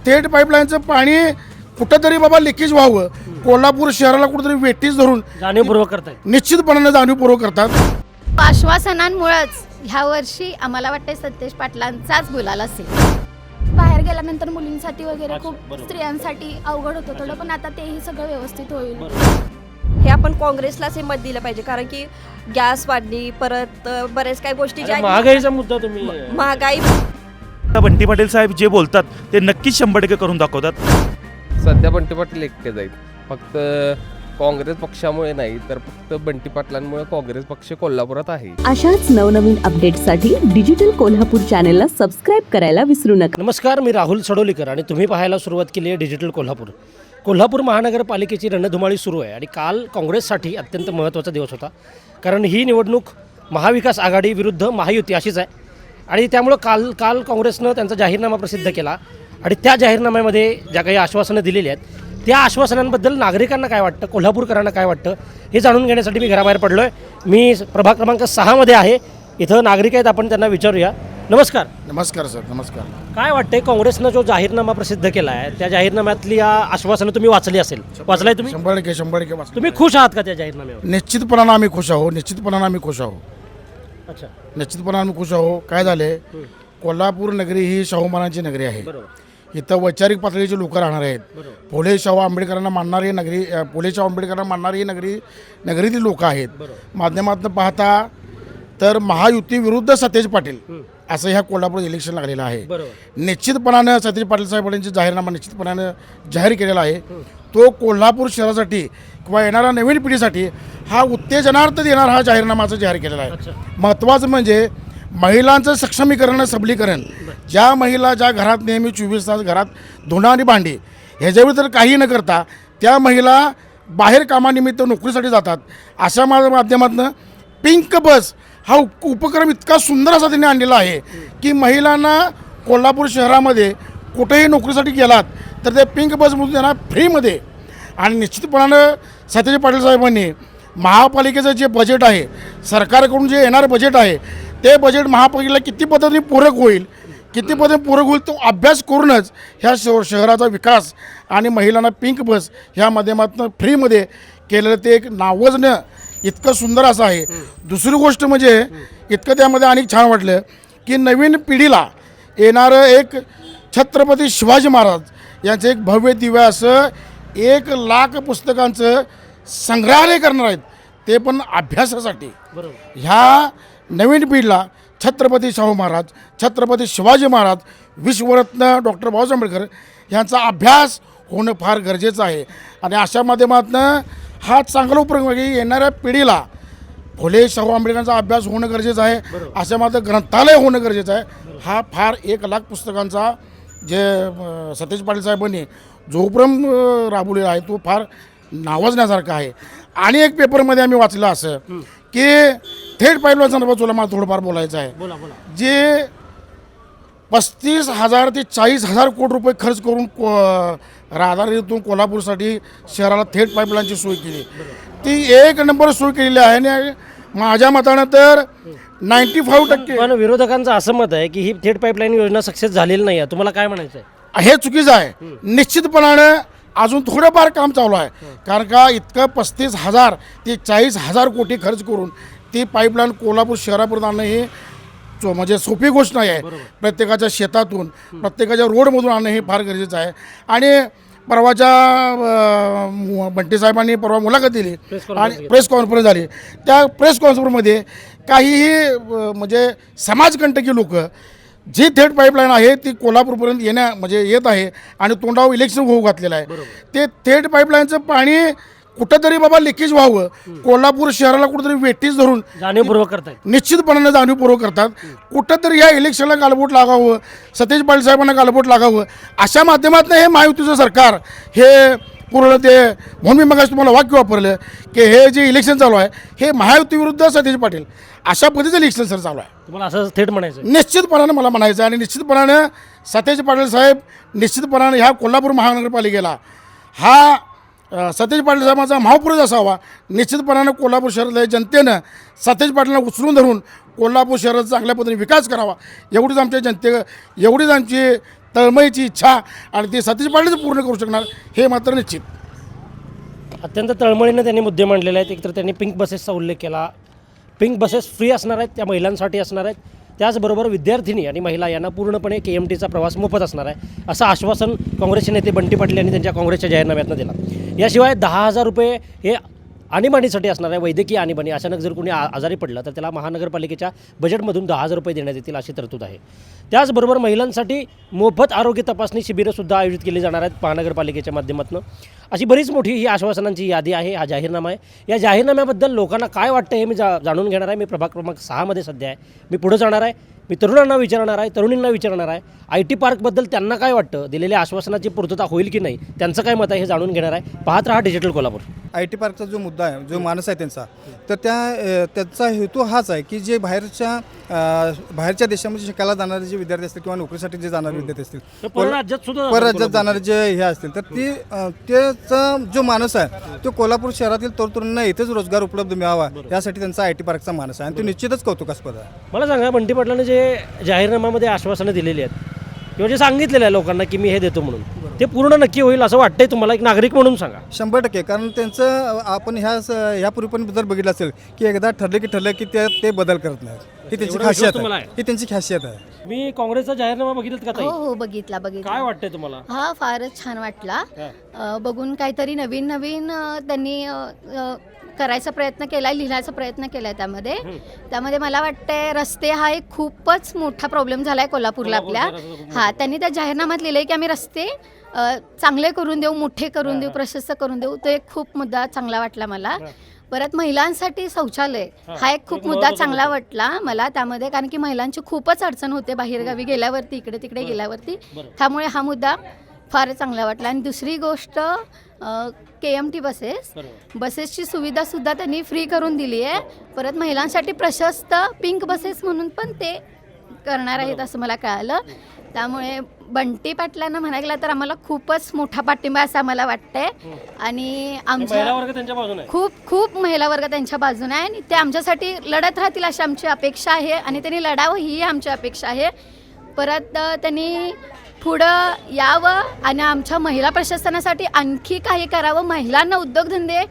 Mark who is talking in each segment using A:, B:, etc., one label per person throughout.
A: थेट पाईपलाईनचं पाणी कुठंतरी बाबा लिकेज व्हावं, कोल्हापूर शहराला कुठंतरी वेटीस धरून
B: जाणीवपूर्वक करतायत.
A: निश्चितपणाने जाणीवपूर्वक करतात.
C: आश्वासनांमुळेच ह्या वर्षी आम्हाला वाटते सतेज पाटलांचाच गुलाल असेल.
D: बाहेर गेल्यानंतर मुलींसाठी वगैरे
B: अच्छा,
D: खूप
B: बरोबर.
D: स्त्रियांसाठी अवघड होतं थोडं, पण आता तेही सगळं व्यवस्थित होईल.
E: हे आपण काँग्रेसलाच हे मत दिलं पाहिजे, कारण की गॅस वाढली, परत बरेच काही गोष्टी ज्या
B: महागाईचा मुद्दा तुम्ही
E: महागाई.
F: बंटी पाटील साहेब जे बोलतात ते नक्कीच 100% करून दाखवतात.
G: सध्या बंटी पाटील एकटेच आहेत. फक्त काँग्रेस पक्षामुळे नाही, तर फक्त बंटी पाटलांमुळे काँग्रेस पक्ष कोल्हापुरात आहे.
H: अशाच नवनवीन अपडेट्ससाठी डिजिटल कोल्हापूर चॅनेलला सबस्क्राईब करायला विसरू नका.
B: नमस्कार, मी राहुल सडोलीकर आणि तुम्ही पाहायला सुरुवात केली आहे डिजिटल कोल्हापूर. कोल्हापूर महानगरपालिकेची रणधुमाळी सुरू आहे आणि काल काँग्रेससाठी अत्यंत महत्त्वाचा दिवस होता, कारण ही निवडणूक महाविकास आघाडी विरुद्ध महायुती अशीच आहे. आणि त्यामुळं काल काँग्रेसनं त्यांचा जाहीरनामा प्रसिद्ध केला आणि त्या जाहीरनाम्यामध्ये ज्या काही आश्वासनं दिलेली आहेत त्या आश्वासनांबद्दल नागरिकांना काय वाटतं, कोल्हापूरकरांना काय वाटतं हे जाणून घेण्यासाठी मी घराबाहेर पडलो आहे. मी प्रभाग क्रमांक 6मध्ये आहे. इथं नागरिक आहेत, आपण त्यांना विचारूया. नमस्कार.
A: नमस्कार सर. नमस्कार.
B: काय वाटतंय, काँग्रेसनं जो जाहीरनामा प्रसिद्ध केला आहे त्या जाहीरनाम्यातली आश्वासनं तुम्ही वाचली असेल, वाचलाय तुम्ही?
A: 100% वाचलं.
B: तुम्ही खुश आहात का त्या जाहीरनाम्यावर?
A: निश्चितपणानं आम्ही खुश आहोत. निश्चितपणानं आम्ही खुश आहोत.
B: अच्छा,
A: निश्चितपणानं आम्ही खुश आहोत. काय झाले, कोल्हापूर नगरी ही शाहू महाराजांची नगरी आहे.
B: बरोबर
A: इथं वैचारिक पातळीचे लोक राहणार आहेत.
B: बरोबर.
A: फुले शाहू आंबेडकरांना मानणारी नगरी, फुले शाहू आंबेडकरांना मानणारी नगरीतील लोक आहेत. माध्यमातून पाहता तर महायुती विरुद्ध सतेज पाटील असं ह्या कोल्हापूर इलेक्शन लागलेलं आहे.
B: बरोबर.
A: निश्चितपणानं सतेज पाटील साहेबांची जाहीरनामा निश्चितपणानं जाहीर केलेला आहे. तो कोल्हापूर शहरासाठी किंवा येणाऱ्या नवीन पिढीसाठी हा उत्तेजनार्थ देणारा हा जाहीरनामाचं जाहीर केलेला आहे. महत्त्वाचं म्हणजे महिलांचं सक्षमीकरण, सबलीकरण. ज्या महिला ज्या घरात नेहमी 24 तास घरात धुणं आणि भांडी ह्याच्यावर तर काही न करता त्या महिला बाहेर कामानिमित्त नोकरीसाठी जातात. अशा माध्यमातून पिंक बस हा उपक्रम इतका सुंदर असा त्यांनी आणलेला आहे की महिलांना कोल्हापूर शहरामध्ये कुठेही नोकरीसाठी गेलात तर ते पिंक बसमधून त्यांना फ्रीमध्ये. आणि निश्चितपणानं सतेज पाटील साहेबांनी महापालिकेचं जे बजेट आहे, सरकारकडून जे येणारं बजेट आहे, ते बजेट महापालिकेला किती पद्धतीने पूरक होईल, किती पद्धतीने पूरक होईल तो अभ्यास करूनच ह्या शहराचा विकास आणि महिलांना पिंक बस ह्या माध्यमातून फ्रीमध्ये केलेलं ते एक नावजणं इतकं सुंदर असं आहे. दुसरी गोष्ट म्हणजे इतकं त्यामध्ये अनेक छान वाटलं की नवीन पिढीला येणारं एक छत्रपती शिवाजी महाराज यांचं एक भव्य दिव्य असं 1,00,000 पुस्तकांचं संग्रहालय करणार आहेत, ते पण अभ्यासासाठी.
B: बरोबर.
A: ह्या नवीन पिढीला छत्रपती शाहू महाराज, छत्रपती शिवाजी महाराज, विश्वरत्न डॉक्टर बाबासाहेब आंबेडकर यांचा अभ्यास होणं फार गरजेचं आहे. आणि अशा माध्यमातून हा चांगला उपक्रम आहे की येणाऱ्या पिढीला फुले शाहू आंबेडकरांचा अभ्यास होणं गरजेचं आहे. अशा मात्र ग्रंथालय होणं गरजेचं आहे. हा फार 1,00,000 पुस्तकांचा जे सतेज पाटील साहेबांनी जो उपक्रम राबवलेला आहे तो फार नावाजण्यासारखा आहे. आणि एक पेपरमध्ये आम्ही वाचलं असं की थेट पाईपलाईन संदर्भात तुला मला थोडंफार बोलायचं आहे.
B: बोला बोला.
A: जे 35,000 ते 40,000 कोटी रुपये खर्च करून राधानगरीतून कोल्हापूरसाठी शहराला थेट पाईपलाईनची सोय केली, ती एक नंबर सोय केलेली आहे. आणि माझ्या मतानं तर 95%
B: पण विरोधकांचं असं मत आहे की ही थेट पाईपलाईन योजना सक्सेस झालेली नाही आहे. तुम्हाला काय म्हणायचं आहे?
A: हे चुकीचं आहे. निश्चितपणानं अजून थोडंफार काम चालू आहे, कारण का इतकं 35,000 ते 40,000 कोटी खर्च करून ती पाईपलाईन कोल्हापूर शहरापर्यंत आणणं ही म्हणजे सोपी गोष्ट नाही आहे. प्रत्येकाच्या शेतातून, प्रत्येकाच्या रोडमधून आणणं हे फार गरजेचं आहे. आणि परवाच्या बंटी साहेबांनी परवा मुलाखत दिली आणि प्रेस कॉन्फरन्स झाली. त्या प्रेस कॉन्फरन्समध्ये काहीही म्हणजे समाजकंटकी लोक जी थेट पाईपलाईन आहे ती कोल्हापूरपर्यंत येत आहे आणि तोंडावर इलेक्शन होऊ घातलेलं आहे. ते थेट पाईपलाईनचं पाणी कुठंतरी बाबा लिकेज व्हावं, कोल्हापूर शहराला कुठंतरी वेटीस धरून
B: जाणीवपूर्वक करतायत.
A: निश्चितपणाने जाणीवपूर्वक करतात. कुठंतरी या इलेक्शनला गालबोट लागावं, सतेज पाटील साहेबांना गालबोट लागावं, अशा माध्यमातून हे महायुतीचं सरकार हे पूर्ण ते. म्हणून मी मगाशी तुम्हाला वाक्य वापरलं की हे जे इलेक्शन चालू आहे हे महायुती विरुद्ध सतेज पाटील अशा पद्धतीचं इलेक्शन सर चालू आहे.
B: तुम्हाला असं थेट म्हणायचं आहे?
A: निश्चितपणानं मला म्हणायचं आहे. आणि निश्चितपणानं सतेज पाटील साहेब निश्चितपणानं ह्या कोल्हापूर महानगरपालिकेला हा सतेज पाटील साहेबांचा महापुरुष असावा. निश्चितपणानं कोल्हापूर शहरातल्या जनतेनं सतेज पाटलांना उचलून धरून कोल्हापूर शहराचा चांगल्या पद्धतीने विकास करावा, एवढीच आमची तळमळीची इच्छा आणि ती सतीश पाटीलच पूर्ण करू शकणार हे मात्र निश्चित.
B: अत्यंत तळमळीनं त्यांनी मुद्दे मांडलेले आहेत. एकतर त्यांनी पिंक बसेसचा उल्लेख केला. पिंक बसेस फ्री असणार आहेत, त्या महिलांसाठी असणार आहेत. त्याचबरोबर विद्यार्थिनी आणि महिला यांना पूर्णपणे KMTचा प्रवास मोफत असणार आहे असं आश्वासन काँग्रेसचे नेते बंटी पाटील यांनी त्यांच्या काँग्रेसच्या जाहीरनाम्यातनं दिला. याशिवाय 10,000 रुपये हे आणीबाणीसाठी असणार आहे, वैद्यकीय आणीबाणी. अचानक जर कोणी आजारी पडलं तर त्याला महानगरपालिकेच्या बजेटमधून 10,000 रुपये देण्यात येतील अशी तरतूद आहे. त्याचबरोबर महिलांसाठी मोफत आरोग्य तपासणी शिबिरंसुद्धा आयोजित केली जाणार आहेत महानगरपालिकेच्या माध्यमातून. अशी बरीच मोठी ही आश्वासनांची यादी आहे, हा जाहीरनामा आहे. या जाहीरनाम्याबद्दल लोकांना काय वाटतं हे मी जाणून घेणार आहे. मी प्रभाग क्रमांक 6मध्ये सध्या आहे. मी पुढे जाणार आहे, मी तरुणांना विचारणार आहे, तरुणींना विचारणार आहे. IT पार्कबद्दल त्यांना काय वाटतं, दिलेल्या आश्वासनाची पूर्तता होईल की नाही, त्यांचं काय मत आहे हे जाणून घेणार आहे. पाहत रहा डिजिटल कोल्हापूर.
I: IT पार्कचा जो मुद्दा आहे, जो मानस आहे त्यांचा, तर त्याचा हेतू हाच आहे की जे बाहेरच्या देशामध्ये शिकायला जाणारे जे विद्यार्थी असतील किंवा नोकरीसाठी जे जाणारे विद्यार्थी असतील, परराज्यात जाणारे जे हे असतील, तर त्याचा जो मानस आहे तो कोल्हापूर शहरातील तरुणांना इथेच रोजगार उपलब्ध मिळावा यासाठी त्यांचा IT पार्कचा मानस आहे आणि तो निश्चितच कौतुकास्पद आहे.
B: मला सांगा, बंटी पाटलांनी जे जाहीरनाम्यामध्ये आश्वासनं दिलेली आहेत किंवा जे सांगितलेलं आहे लोकांना की मी हे देतो म्हणून, ते पूर्ण नक्की होईल असं वाटतंय तुम्हाला एक नागरिक म्हणून सांगा?
I: 100%. कारण त्यांचं आपण ह्यापूर्वी पण जर बघितलं असेल की एकदा ठरलं की ते बदल करत नाहीत. ही त्यांची खासियत आहे, ही त्यांची खासियत आहे.
B: मी काँग्रेसचा जाहीरनामा बघितलं का ताई?
C: हो बघितला.
B: काय वाटतंय तुम्हाला?
C: हा फारच छान वाटला. बघून काहीतरी नवीन त्यांनी करायचा प्रयत्न केलाय, लिहायचा प्रयत्न केलाय. त्यामध्ये मला वाटतंय रस्ते हा एक खूपच मोठा प्रॉब्लेम झालाय कोल्हापूरला आपल्या. त्यांनी त्या जाहीरनाम्यात लिहिलंय की आम्ही रस्ते चांगले करून देऊ, मोठे करून देऊ, प्रशस्त करून देऊ. तो एक खूप मुद्दा चांगला वाटला मला. परत महिलांसाठी शौचालय हा एक खूप मुद्दा चांगला वाटला मला त्यामध्ये, कारण की महिलांची खूपच अडचण होते बाहेरगावी गेल्यावरती, इकडे तिकडे गेल्यावरती. त्यामुळे हा मुद्दा फार चांगला वाटला. आणि दुसरी गोष्ट KMT बसेसची सुविधासुद्धा त्यांनी फ्री करून दिली आहे. परत महिलांसाठी प्रशस्त पिंक बसेस म्हणून पण ते करणार आहेत असं मला कळालं. त्यामुळे बंटी पाटलांना म्हणायला तर आम्हाला खूपच मोठा पाठिंबा असं आम्हाला वाटतंय. आणि आमच्या खूप महिला वर्ग त्यांच्या बाजूने आहे आणि ते आमच्यासाठी लढत राहतील अशी आमची अपेक्षा आहे आणि त्यांनी लढावं ही आमची अपेक्षा आहे. परत त्यांनी पुढं यावं आणि आमच्या महिला प्रशासनासाठी आणखी काही करावं, महिलांना उद्योगधंदे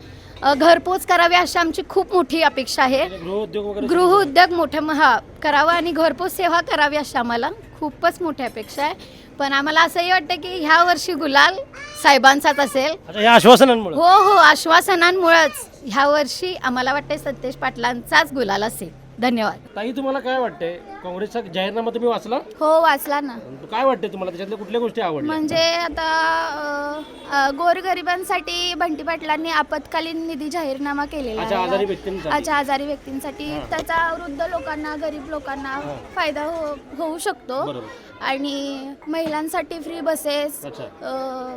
C: घरपोच करावे अशी आमची खूप मोठी अपेक्षा आहे. गृहउद्योग मोठ्या करावा आणि घरपोच सेवा करावी अशी आम्हाला खूपच मोठी अपेक्षा आहे. पण आम्हाला असंही वाटतं की ह्या वर्षी गुलाल साहेबांचाच असेल. हो आश्वासनांमुळेच ह्या वर्षी आम्हाला वाटतं सतीश पाटलांचाच गुलाल असेल. धन्यवाद.
B: ताई, तुम्हाला काय वाटतंय? काँग्रेसचा जाहीरनामा तुम्ही वाचला?
D: हो वाचला ना.
B: काय वाटतंय तुम्हाला, त्याच्यातल्या कुठल्या गोष्टी आवडल्या?
D: म्हणजे आता गोरगरिबांसाठी बंटी पाटलांनी आपत्कालीन निधी जाहीरनामा केलेला आहे. आजारी व्यक्तींसाठी त्याचा वृद्ध लोकांना, गरीब लोकांना फायदा होऊ शकतो. आणि महिलांसाठी फ्री बसेस,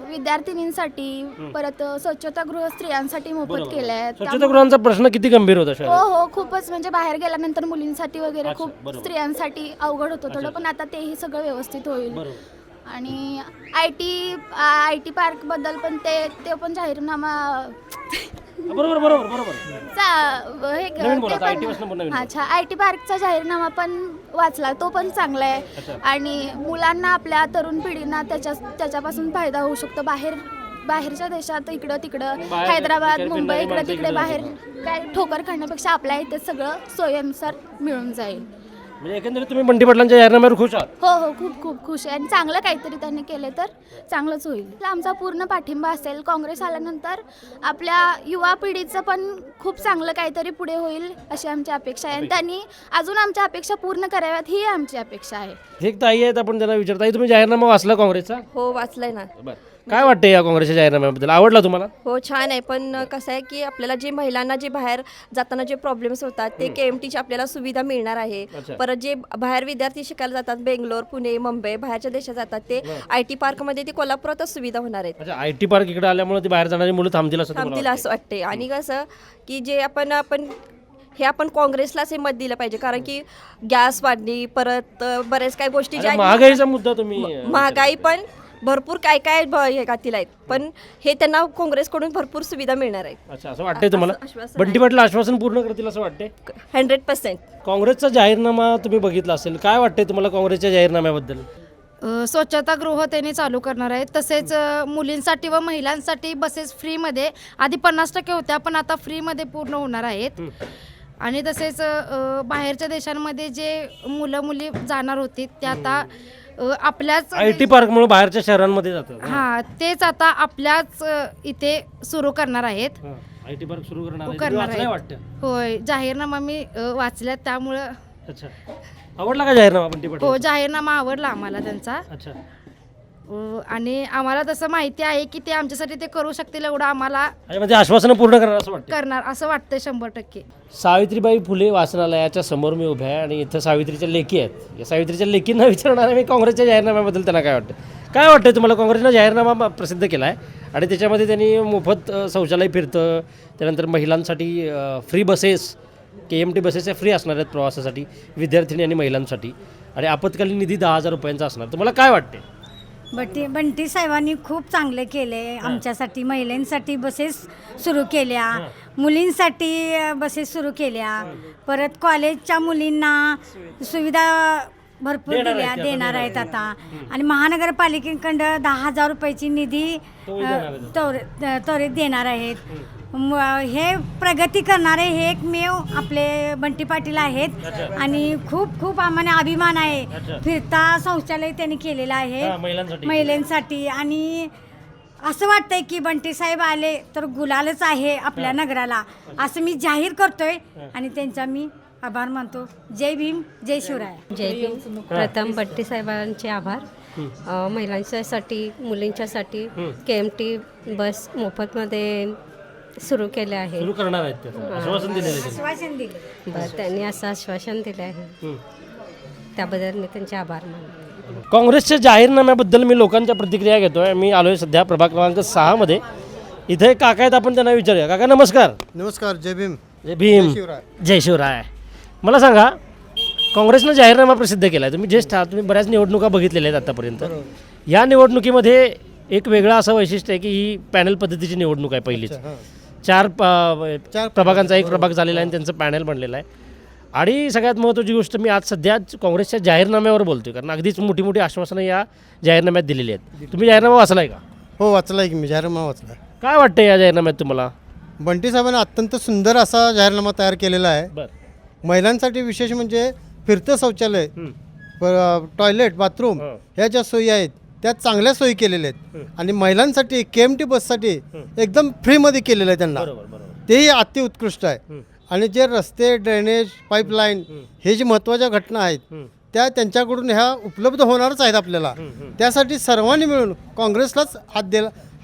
D: विद्यार्थिनींसाठी, परत स्वच्छतागृह स्त्रियांसाठी मोफत केले आहेत.
B: स्वच्छतागृहांचा प्रश्न किती गंभीर होता?
D: हो खूपच. म्हणजे बाहेर गेल्यानंतर मुलींसाठी वगैरे खूप स्त्रियांसाठी अवघड होतं थोडं, पण आता तेही सगळं व्यवस्थित होईल. आणि IT पार्क बद्दल पण ते पण जाहीरनामा अच्छा IT पार्कचा जाहीरनामा पण वाचला, तो पण चांगला आहे. आणि मुलांना, आपल्या तरुण पिढींना त्याच्यापासून फायदा होऊ शकतो. बाहेरच्या देशात इकडं तिकडं हैदराबाद, मुंबई, इकडं तिकडे बाहेर काय ठोकर खाण्यापेक्षा आपल्या इथे सगळं सोयीनुसार मिळून जाईल.
B: म्हणजे एकंदरीत तुम्ही बंटी पाटलांच्या जाहीरनाम्यावर खुश आहात?
D: हो खूप खुश आहे. आणि चांगलं काहीतरी त्यांनी केलं तर चांगलंच होईल. आमचा पूर्ण पाठिंबा असेल. काँग्रेस आल्यानंतर आपल्या युवा पिढीचं पण खूप चांगलं काहीतरी पुढे होईल अशी आमची अपेक्षा आहे. आणि त्यांनी अजून आमच्या अपेक्षा पूर्ण कराव्यात ही आमची अपेक्षा आहे.
B: एक ताई आहेत, आपण त्यांना विचारता. तुम्ही जाहीरनामा वाचला काँग्रेसचा?
E: हो वाचलाय ना.
B: काय वाटतं या काँग्रेसच्या जाहीरनाम्याबद्दल? आवडला तुम्हाला?
E: हो छान आहे. पण कसं आहे की आपल्याला जे महिलांना जे बाहेर जाताना जे प्रॉब्लेम्स होतात ते KMTची आपल्याला सुविधा मिळणार आहे. परत जे बाहेर विद्यार्थी शिकायला जातात, बेंगलोर, पुणे, मुंबई, बाहेरच्या देशात जातात, ते IT पार्कमध्ये ती कोल्हापुरातच सुविधा होणार आहेत.
B: IT पार्क इकडे आल्यामुळे ती बाहेर जाणारी मुलं थांबतील असं
E: वाटते. आणि कसं की जे आपण काँग्रेसलाच हे मत दिलं पाहिजे, कारण की गॅस वाढली, परत बरेच काही गोष्टी ज्या
B: महागाईचा मुद्दा, तुम्ही
E: महागाई पण भरपूर काय हे घातील आहेत, पण हे त्यांना काँग्रेसकडून भरपूर सुविधा मिळणार आहेत.
B: अच्छा, असं वाटतंय तुम्हाला? बंटी पाटील आश्वासन पूर्ण करतील असं वाटतंय?
E: 100%.
B: काँग्रेसचा जाहीरनामा तुम्ही बघितला असेल, काय वाटतंय तुम्हाला काँग्रेसच्या जाहीरनाम्याबद्दल?
C: स्वच्छतागृह त्यांनी चालू करणार आहेत. तसेच मुलींसाठी व महिलांसाठी बसेस फ्रीमध्ये आधी 50% होत्या पण आता फ्रीमध्ये पूर्ण होणार आहेत. आणि तसेच बाहेरच्या देशांमध्ये जे मुलं मुली जाणार होती ते आता आपल्याच
B: IT पार्कमुळे बाहेरच्या शहरांमध्ये जातं.
C: हां तेच आता आपल्याच इथे सुरू करणार आहेत.
B: IT पार्क सुरू करणार आहे.
C: करणार
B: वाचलंय
C: आहेत.
B: वाटतं.
C: होय जाहीरनामा मी वाचल्यात त्यामुळं
B: अच्छा, आवडला का जाहीरनामा बंटी पाटील?
C: हो जाहीरनामा आवडला आम्हाला त्यांचा.
B: अच्छा,
C: आणि आम्हाला तसं माहिती आहे की ते आमच्यासाठी ते करू शकतील एवढं आम्हाला
B: म्हणजे आश्वासनं पूर्ण करणार असं वाटतं.
C: करणार असं वाटतं 100%.
B: सावित्रीबाई फुले वाचनालयाच्या समोर मी उभा आहे आणि इथं सावित्रीच्या लेकी आहेत. या सावित्रीच्या लेकींना विचारणार आहे मी काँग्रेसच्या जाहीरनाम्याबद्दल त्यांना काय वाटतं. काय वाटतं तुम्हाला? काँग्रेसनं जाहीरनामा प्रसिद्ध केला आहे आणि त्याच्यामध्ये त्यांनी मोफत शौचालय फिरतं, त्यानंतर महिलांसाठी free buses KMT buses free असणार आहेत प्रवासासाठी विद्यार्थिनी आणि महिलांसाठी, आणि आपत्कालीन निधी 10,000 रुपयांचा असणार. तुम्हाला काय वाटते?
J: बंटी साहेबांनी खूप चांगले केले आमच्यासाठी. महिलांसाठी बसेस सुरू केल्या, मुलींसाठी बसेस सुरू केल्या, परत कॉलेजच्या मुलींना सुविधा भरपूर देणार आहेत आता. आणि महानगरपालिकेकडं 10,000 रुपयाची निधी त्वरित देणार आहेत. हे प्रगती करणारे हे एकमेव आपले बंटी पाटील आहेत आणि खूप खूप आम्हाला अभिमान आहे. फिरता शौचालय त्यांनी केलेलं आहे महिलांसाठी. आणि असं वाटतंय की बंटी साहेब आले तर गुलालच आहे आपल्या नगराला, असं मी जाहीर करतोय आणि त्यांचा मी आभार मानतो. जय भीम, जय शिवराय.
E: जय भीम. प्रथम बंटी साहेबांचे आभार. महिलांच्यासाठी मुलींच्यासाठी KMT बस मोफतमध्ये सुरू केले आहे.
B: सुरू करणार आहेत ते. आश्वासन दिलेलं आहे.
J: आश्वासन दिले.
E: बरं, त्यांनी असं आश्वासन दिले आहे, त्याबद्दल मी त्यांचे आभार मानतो.
B: काँग्रेसच्या जाहीरनाम्याबद्दल मी लोकांच्या प्रतिक्रिया घेतोय. मी आलोय सध्या प्रभाग क्रमांक 6 मध्ये. इथे काका आहेत, आपण त्यांना विचारूया. काका नमस्कार.
I: नमस्कार. जय भीम.
B: जय भीम, जय शिवराय. मला सांगा, काँग्रेसनं जाहीरनामा प्रसिद्ध केला आहे. तुम्ही ज्येष्ठ आहात, तुम्ही बऱ्याच निवडणुका बघितलेल्या आहेत आतापर्यंत. या निवडणुकीमध्ये एक वेगळं असं वैशिष्ट्य आहे की ही पॅनल पद्धतीची निवडणूक आहे. पहिलीच 4 प्रभागांचा एक प्रभाग झालेला आहे आणि त्यांचं पॅनल बनलेलं आहे. आणि सगळ्यात महत्त्वाची गोष्ट, मी आज सध्या काँग्रेसच्या जाहीरनाम्यावर बोलतोय कारण अगदीच मोठी मोठी आश्वासनं या जाहीरनाम्यात दिलेली आहेत. तुम्ही जाहीरनामा वाचलाय का?
I: हो वाचलाय की मी, जाहीरनामा वाचला.
B: काय वाटतं या जाहीरनाम्यात तुम्हाला?
I: बंटी साहेबांनी अत्यंत सुंदर असा जाहीरनामा तयार केलेला आहे.
B: बरं.
I: महिलांसाठी विशेष म्हणजे फिरतं शौचालय, टॉयलेट, बाथरूम ह्या ज्या सोयी आहेत त्या चांगल्या सोयी केलेल्या आहेत. आणि महिलांसाठी KMT बससाठी एकदम फ्रीमध्ये केलेलं आहे त्यांना, तेही अति उत्कृष्ट आहे. आणि जे रस्ते, ड्रेनेज, पाईपलाईन हे जे महत्त्वाच्या घटना आहेत त्या त्यांच्याकडून ह्या उपलब्ध होणारच आहेत आपल्याला. त्यासाठी सर्वांनी मिळून काँग्रेसलाच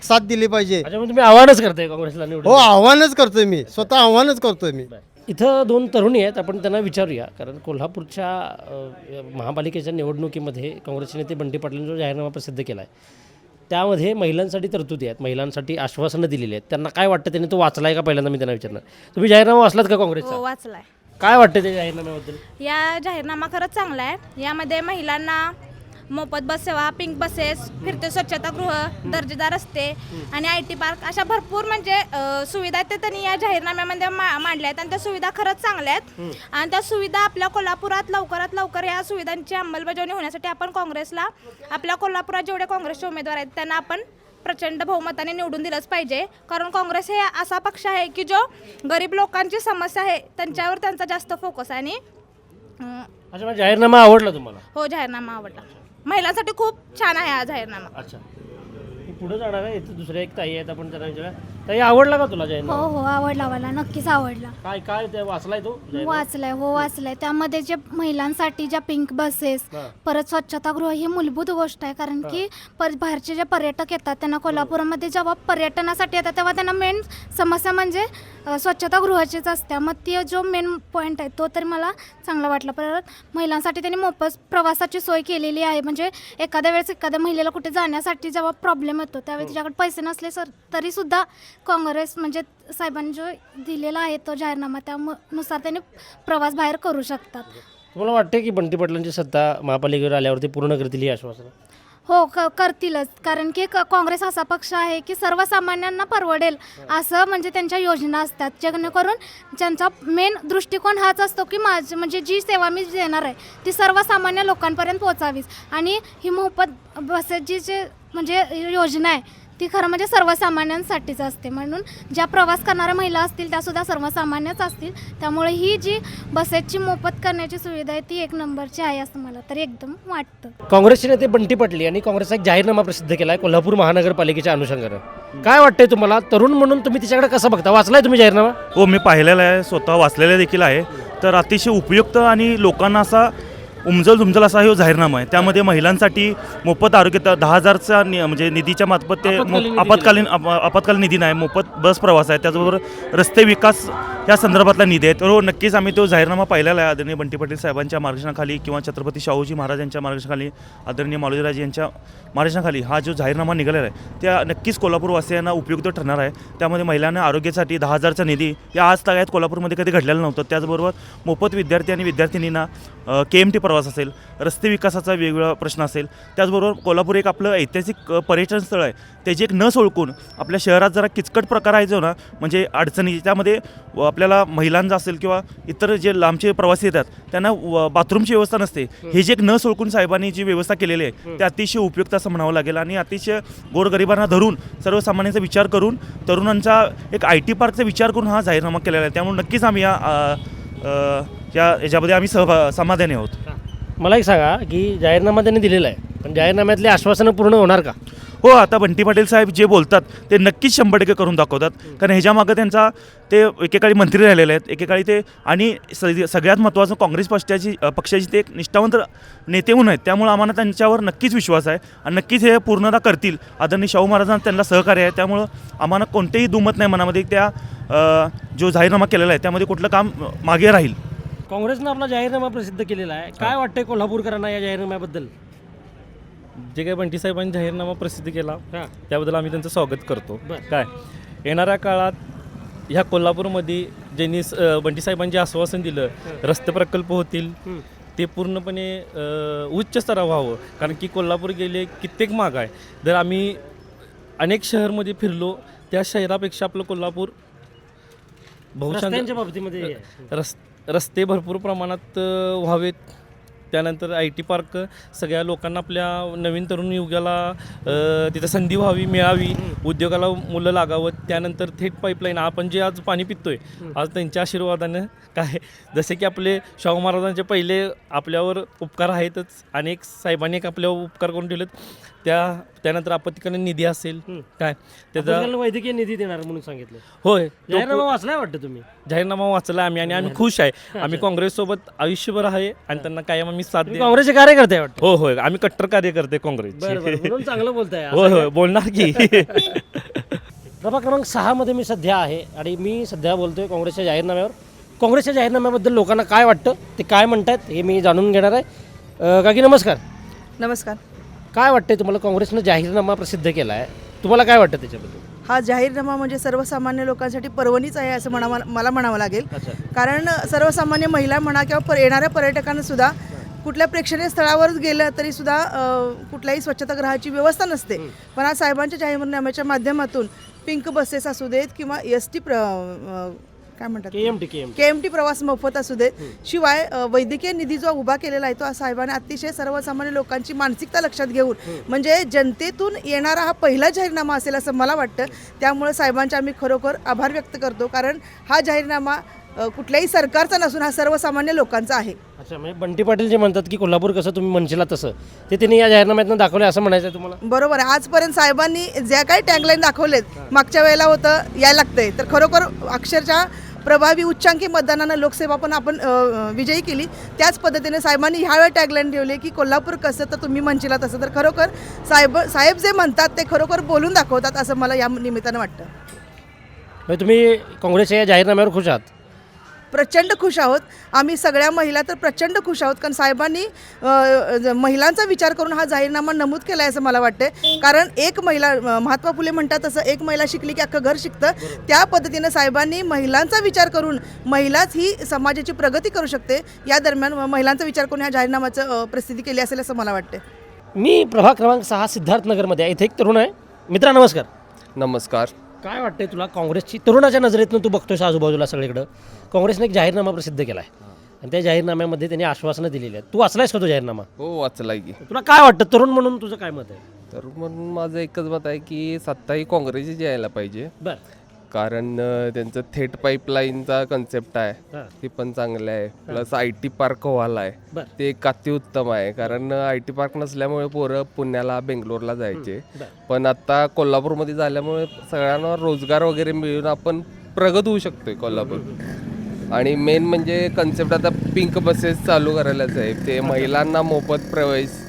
I: साथ दिली पाहिजे.
B: तुम्ही आव्हानच करताय काँग्रेसला निवडून?
I: हो आव्हानच करतोय मी, स्वतः आव्हानच करतोय मी.
B: इथं 2 तरुणी आहेत, आपण त्यांना विचारूया. कारण कोल्हापूरच्या महापालिकेच्या निवडणुकीमध्ये काँग्रेसचे नेते बंटी पाटलांनी जो जाहीरनामा प्रसिद्ध केला आहे त्यामध्ये महिलांसाठी तरतुदी आहेत, महिलांसाठी आश्वासनं दिलेली आहेत. त्यांना काय वाटतं? त्यांनी तो वाचलाय का? पहिल्यांदा मी त्यांना विचारणार. तुम्ही जाहीरनामा वाचलात का काँग्रेसचा?
D: वाचलाय.
B: काय वाटतं त्या जाहीरनाम्याबद्दल?
D: या जाहीरनामा खरंच चांगला आहे. यामध्ये महिलांना मोफत बस सेवा, पिंक बसेस, फिरते स्वच्छतागृह, दर्जेदार रस्ते आणि IT पार्क अशा भरपूर म्हणजे सुविधा ते त्यांनी या जाहीरनाम्यामध्ये मांडल्या आहेत. आणि त्या सुविधा खरंच चांगल्या आहेत. आणि त्या सुविधा आपल्या कोल्हापुरात लवकरात लवकर या सुविधांची अंमलबजावणी होण्यासाठी आपण काँग्रेसला, आपल्या कोल्हापुरात जेवढे काँग्रेसचे उमेदवार आहेत त्यांना आपण प्रचंड बहुमताने निवडून दिलंच पाहिजे. कारण काँग्रेस हे असा पक्ष आहे की जो गरीब लोकांची समस्या आहे त्यांच्यावर त्यांचा जास्त फोकस आहे. आणि
B: अच्छा, जाहीरनामा आवडला तुम्हाला?
D: हो, जाहीरनामा आवडला. महिलांसाठी खूप छान आहे हा जाहीरनामा.
B: अच्छा, पुढे जाणार आहे. इथं दुसऱ्या एक ताई आहेत, आपण त्यांना विचारूया. ताई, आवडला का तुला जाहीरनामा?
D: हो आवडला मला, नक्कीच आवडला.
B: काय काय ते वाचलाय तो जाहीरनामा?
D: वाचलाय. त्यामध्ये जे महिलांसाठी ज्या पिंक बसेस, परत स्वच्छतागृह ही मूलभूत गोष्ट आहे. कारण की बाहेरचे जे पर्यटक येतात त्यांना कोल्हापूरमध्ये जेव्हा पर्यटनासाठी येतात तेव्हा त्यांना मेन समस्या म्हणजे स्वच्छतागृहाचीच असते. मग ती जो मेन पॉईंट आहे तो तरी मला चांगला वाटला. परत महिलांसाठी त्यांनी मोफत प्रवासाची सोय केलेली आहे. म्हणजे एखाद्या वेळेस एखाद्या महिलेला कुठे जाण्यासाठी जेव्हा प्रॉब्लेम येतो त्यावेळी तिच्याकडे पैसे नसले तरीसुद्धा काँग्रेस म्हणजे साहेबांनी जो दिलेला आहे तो जाहीरनामा त्यानुसार त्यांनी प्रवास बाहेर करू शकतात.
B: तुम्हाला वाटते की बंटी पाटलांची सत्ता महापालिकेवर आल्यावरती पूर्ण करतील ही आश्वासनं?
D: हो करतीलच, कारण की काँग्रेस असा पक्ष आहे की सर्वसामान्यांना परवडेल असं म्हणजे त्यांच्या योजना असतात, जेणेकरून ज्यांचा मेन दृष्टिकोन हाच असतो की म्हणजे जी सेवा मी देणार आहे ती सर्वसामान्य लोकांपर्यंत पोहोचावीच. आणि ही मोफत बसेसची जी म्हणजे योजना आहे ती खरं म्हणजे सर्वसामान्यांसाठीच असते, म्हणून ज्या प्रवास करणाऱ्या महिला असतील त्यासुद्धा सर्वसामान्यच असतील. त्यामुळे ही जी बसेसची मोफत करण्याची सुविधा आहे ती एक नंबरची आहे असं मला तरी एकदम वाटतं.
B: काँग्रेसचे नेते बंटी पाटील यांनी काँग्रेसचा एक जाहीरनामा प्रसिद्ध केला आहे कोल्हापूर महानगरपालिकेच्या अनुषंगानं. काय वाटतंय तुम्हाला, तरुण म्हणून तुम्ही तिच्याकडे कसं बघता, वाचलाय तुम्ही जाहीरनामा?
F: हो, मी पाहिलेला आहे, स्वतः वाचलेला देखील आहे. तर अतिशय उपयुक्त आणि लोकांना असा उमजल असा हा जाहीरनामा आहे. त्यामध्ये महिलांसाठी मोफत आरोग्य 10,000चा म्हणजे निधीच्या मार्फत ते आपत्कालीन निधी नाही, मोफत बस प्रवास आहे, त्याचबरोबर रस्ते विकास या संदर्भातला निधी आहे. तर हो, नक्कीच आम्ही तो जाहीरनामा पाहिलेला आहे. आदरणीय बंटी पाटील साहेबांच्या मार्गदर्शनाखाली किंवा छत्रपती शाहूजी महाराज यांच्या मार्गदर्शनाखाली, आदरणीय मालोजीराजे यांच्या मार्गदर्शनाखाली हा जो जाहीरनामा निघालेला आहे त्या नक्कीच कोल्हापूरवासियांना उपयुक्त ठरणार आहे. त्यामध्ये महिलांना आरोग्यासाठी 10,000चा निधी या आज तागायत कोल्हापूरमध्ये कधी घडलेलं नव्हतं. त्याचबरोबर मोफत विद्यार्थी आणि विद्यार्थिनींना KMT प्रवास असेल, रस्ते विकासाचा वेगवेगळा प्रश्न असेल, त्याचबरोबर कोल्हापूर एक आपलं ऐतिहासिक पर्यटन स्थळ आहे, त्याची एक न सोडकून आपल्या शहरात जरा किचकट प्रकार आहे जो ना म्हणजे अडचणी, त्यामध्ये आपल्याला महिलांचा असेल किंवा इतर जे लांबचे प्रवासी येतात त्यांना बाथरूमची व्यवस्था नसते. हे जे एक न सोडकून साहेबांनी जी व्यवस्था केलेली आहे ते अतिशय उपयुक्त असं म्हणावं लागेल. आणि अतिशय गोरगरिबांना धरून सर्वसामान्यांचा विचार करून तरुणांचा एक IT पार्कचा विचार करून हा जाहीरनामा केलेला आहे. त्यामुळे नक्कीच आम्ही याच्यामध्ये आम्ही समाधानी आहोत.
B: मला एक सांगा की जाहीरनामा त्यांनी दिलेला आहे, पण जाहीरनाम्यातले आश्वासनं पूर्ण होणार का?
F: हो, आता बंटी पाटील साहेब जे बोलतात ते नक्कीच 100% करून दाखवतात. कारण ह्याच्यामागं त्यांचा ते एकेकाळी मंत्री राहिलेले आहेत, एकेकाळी ते आणि सगळ्यात महत्त्वाचं काँग्रेस पक्षाची ते एक निष्ठावंत नेते म्हणून आहेत. त्यामुळे आम्हाला त्यांच्यावर नक्कीच विश्वास आहे आणि नक्कीच हे पूर्णतः करतील. आदरणीय शाहू महाराजांना त्यांना सहकार्य आहे. त्यामुळं आम्हाला कोणतेही दुमत नाही मनामध्ये त्या जो जाहीरनामा केलेला आहे त्यामध्ये कुठलं काम मागे राहील.
B: काँग्रेसनं आपला जाहीरनामा प्रसिद्ध केलेला आहे, काय वाटतंय कोल्हापूरकरांना या जाहीरनाम्याबद्दल?
K: जे काही बंटी साहेबांनी जाहीरनामा प्रसिद्ध केला त्याबद्दल आम्ही त्यांचं स्वागत करतो.
B: बरं.
K: काय येणाऱ्या काळात ह्या कोल्हापूरमध्ये ज्यांनी बंटी साहेबांनी आश्वासन दिलं रस्ते प्रकल्प होतील ते पूर्णपणे उच्च स्तरावर व्हावं. कारण की कोल्हापूर गेले कित्येक माग आहे. जर आम्ही अनेक शहरमध्ये फिरलो त्या शहरापेक्षा आपलं कोल्हापूर
B: रस्त्यांच्या बाबतीमध्ये
K: रस्ते भरपूर प्रमाणात व्हावेत. त्यानंतर IT पार्क सगळ्या लोकांना आपल्या नवीन तरुण युगाला तिथं संधी व्हावी मिळावी, उद्योगाला मुलं लागावं. त्यानंतर थेट पाईपलाईन आपण जे आज पाणी पितोय आज त्यांच्या आशीर्वादानं काय जसे की आपले शाहू महाराजांचे पहिले आपल्यावर उपकार आहेतच, अनेक साहेबांनी एक आपल्यावर उपकार करून ठेवलेत. त्यानंतर आपत्कालीन निधी असेल काय त्याचा
B: वैद्यकीय निधी देणार म्हणून सांगितलं.
K: होय,
B: जाहीरनामा वाचलाय वाटतं तुम्ही?
K: जाहीरनामा वाचला आम्ही आणि आम्ही खुश आहे. आम्ही काँग्रेससोबत आयुष्यभर आहे आणि त्यांना कायम आम्ही साथ देऊ.
B: काँग्रेसचे कार्यकर्ते वाटतं?
K: हो होय, आम्ही कट्टर कार्यकर्ते काँग्रेसचे.
B: म्हणून चांगलं बोलताय.
K: होय होय, बोलणार की.
B: प्रभाग क्रमांक 6 मध्ये मी सध्या आहे आणि मी सध्या बोलतोय काँग्रेसच्या जाहीरनाम्यावर. काँग्रेसच्या जाहीरनाम्याबद्दल लोकांना काय वाटतं, ते काय म्हणतात हे मी जाणून घेणार आहे. काकी नमस्कार.
L: नमस्कार.
B: काय वाटतंय तुम्हाला, काँग्रेसनं जाहीरनामा प्रसिद्ध केला आहे, तुम्हाला काय वाटतं त्याच्याबद्दल?
L: हा जाहीरनामा म्हणजे सर्वसामान्य लोकांसाठी पर्वणीच आहे असं मला म्हणावं लागेल. कारण सर्वसामान्य महिला म्हणा किंवा येणाऱ्या पर्यटकांना सुद्धा कुठल्या प्रेक्षणीय स्थळावरच गेलं तरी सुद्धा कुठल्याही स्वच्छतागृहाची व्यवस्था नसते. पण आज साहेबांच्या जाहीरनाम्याच्या माध्यमातून पिंक बसेस असू देत किंवा ST काय म्हणतात KMT प्रवास मोफत असू देत, शिवाय वैद्यकीय निधी जो उभा केलेला आहे तो साहेबांनी अतिशय सर्वसामान्य लोकांची मानसिकता लक्षात घेऊन म्हणजे जनतेतून येणारा हा पहिला जाहीरनामा असेल असं मला वाटतं. त्यामुळे साहेबांचे आम्ही खरोखर आभार व्यक्त करतो, कारण हा जाहीरनामा कुठल्याही सरकारचा नसून हा सर्वसामान्य लोकांचा आहे.
B: अच्छा, म्हणजे बंटी पाटील जे म्हणतात की कोल्हापूर कसं तुम्ही म्हणशीला तसं ते त्यांनी या जाहीरनाम्यातून दाखवलं असं म्हणायचं आहे तुम्हाला?
L: बरोबर आहे. आजपर्यंत साहेबांनी ज्या काही टॅगलाईन दाखवलेत मागच्या वेळेला होतं यायला लागतंय, तर खरोखर अक्षरशः प्रभावी उच्चांकी मतदानानं लोकसेवा पण आपण विजयी केली. त्याच पद्धतीने साहेबांनी ह्यावेळी टॅगलाईन ठेवले की कोल्हापूर कसं तर तुम्ही म्हणशीला तसं. तर खरोखर साहेब जे म्हणतात ते खरोखर बोलून दाखवतात असं मला या निमित्तानं वाटतं.
B: म्हणजे तुम्ही काँग्रेसच्या या जाहीरनाम्यावर खुश आहात?
L: प्रचंड खुश आहोत आम्ही सगळ्या महिला, तर प्रचंड खुश आहोत. कारण साहेबांनी महिलांचा विचार करून हा जाहीरनामा नमूद केला आहे असं मला वाटते. कारण एक महिला, महात्मा फुले म्हणतात तसं एक महिला शिकली की अख्खं घर शिकतं. त्या पद्धतीनं साहेबांनी महिलांचा विचार करून महिलाच ही समाजाची प्रगती करू शकते या दरम्यान महिलांचा विचार करून ह्या जाहीरनाम्याचं प्रसिद्धी केली असेल असं मला वाटते.
B: मी प्रभाग क्रमांक 6 सिद्धार्थनगरमध्ये आहे. इथे एक तरुण आहे. मित्रा नमस्कार.
G: नमस्कार.
B: काय वाटतंय तुला काँग्रेसची तरुणाच्या नजरेतून तू बघतोयस आजूबाजूला सगळीकडं काँग्रेसने एक जाहीरनामा प्रसिद्ध केला आहे आणि त्या जाहीरनाम्यामध्ये त्यांनी आश्वासनं दिलेली आहेत. तू वाचलायस का तो जाहीरनामा?
G: हो वाचलाय की.
B: तुला काय वाटतं तरुण म्हणून तुझं काय मत आहे?
G: तर म्हणून माझं एकच मत आहे की सत्ता ही काँग्रेसची यायला पाहिजे.
B: बरं.
G: कारण त्यांचं थेट पाईपलाईनचा कन्सेप्ट आहे
B: हां.
G: ते पण चांगलं आहे. प्लस IT पार्क व्हायला आहे
B: बरं.
G: ते एक अतिउत्तम आहे. कारण IT पार्क नसल्यामुळे पोरं पुण्याला बेंगलोरला जायचे.
B: बरं.
G: पण आता कोल्हापूरमध्ये झाल्यामुळे सगळ्यांना रोजगार वगैरे मिळून आपण प्रगत होऊ शकतोय कोल्हापूर. आणि मेन म्हणजे कन्सेप्ट आता पिंक बसेस चालू करायलाच आहे. ते महिलांना मोफत प्रवेश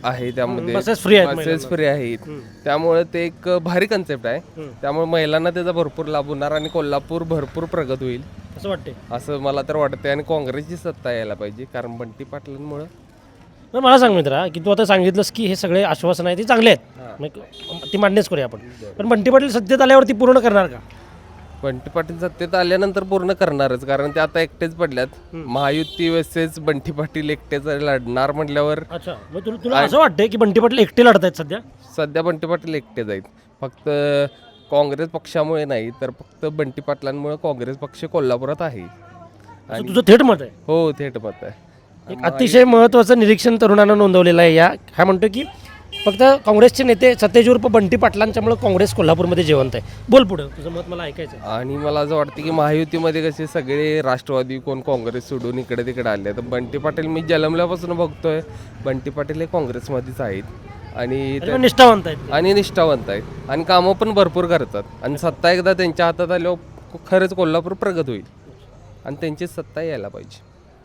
G: आहे त्यामध्ये.
B: बसेस फ्री आहेत
G: बसेस
B: महिलांना.
G: फ्री आहेत. त्यामुळे ते एक भारी कन्सेप्ट आहे. त्यामुळे महिलांना त्याचा भरपूर लाभ होणार आणि कोल्हापूर भरपूर प्रगत होईल
B: असं वाटते.
G: असं मला तर वाटतंय. आणि काँग्रेसची सत्ता यायला पाहिजे कारण बंटी पाटलांमुळं.
B: तर मला सांग मित्रा की तू आता सांगितलंस की हे सगळे आश्वासन आहे ते चांगले आहेत मग ती मान्यच करूया आपण. पण बंटी पाटील सत्तेत आल्यावरती पूर्ण करणार का?
G: बंटी पाटील सत्तेत आल्यानंतर पूर्ण करणारच कारण ते आता एकटेच पडल्यात. महायुती वर्सेस बंटी पाटील एकटेच लढणार म्हटल्यावर.
B: अच्छा मग तुला असं वाटतंय की बंटी पाटील एकटे लढत आहेत सध्या?
G: सध्या बंटी पाटील एकटेच आहेत. फक्त काँग्रेस पक्षामुळे नाही तर फक्त बंटी पाटलांमुळे काँग्रेस पक्ष कोल्हापुरात आहे.
B: असं तुझं थेट मत आहे?
G: हो थेट मत आहे.
B: एक अतिशय महत्त्वाचं निरीक्षण तरुणानं नोंदवलेलं आहे. हा म्हणतो की फक्त काँग्रेसचे नेते सतेज उर्फ बंटी पाटलांच्यामुळे काँग्रेस कोल्हापूरमध्ये जिवंत आहे. बोल पुढं तुझं मत मला ऐकायचं आहे.
G: आणि मला असं वाटतं की महायुतीमध्ये कसे सगळे राष्ट्रवादी कोण काँग्रेस सोडून इकडे तिकडे आले. तर बंटी पाटील मी जन्मल्यापासून बघतोय बंटी पाटील हे काँग्रेसमध्येच आहेत आणि
B: निष्ठावंत आहेत
G: आणि निष्ठावंत आहेत आणि कामं पण भरपूर करतात. आणि सत्ता एकदा त्यांच्या हातात आल्यावर खरंच कोल्हापूर प्रगत होईल आणि त्यांची सत्ता यायला पाहिजे.